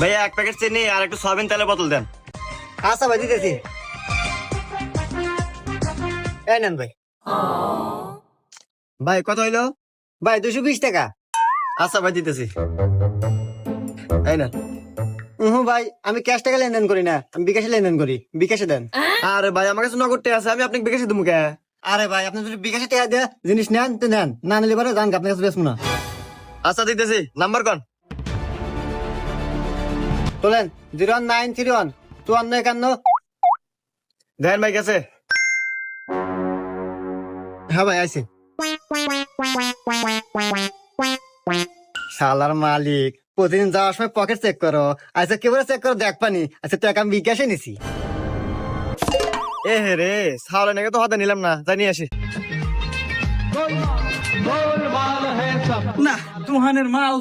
ভাইয়া 1 প্যাকেট চিনি আর একটু সয়াবিন তেলের বোতল দেন। আচ্ছা ভাই দিতেছি। এই নেন ভাই। ভাই কত হইলো? ভাই 220 টাকা। আচ্ছা ভাই দিতেছি। এই না। ভাই আমি ক্যাশ টাকা লেনদেন করি না, আমি বিকাশে লেনদেন করি। বিকাশে দেন। আরে ভাই আমার কাছে নগদ টাকা আছে, আমি আপনাকে বিকাশে দেবো কে? আরে ভাই আপনি যদি বিকাশে টাকা দিয়ে জিনিস নেন তো নেন, না নিলে পরে জান আপনার কাছে বেচবো না। আচ্ছা দিতেছি, নাম্বার কোন? তোলেন 01931 5451। দেখেন ভাই গেছে। হ্যাঁ ভাই আইছি। শালার মালিক প্রতিদিন যাওয়ার সময় পকেট চেক করো, আচ্ছা কেবল চেক করো দেখ পানি। আচ্ছা টাকা আমি বিকাশে নিছি। এ হে রে, সাওলে নাকি তো হাতে নিলাম না, জানি আসি। না তুহানের মাল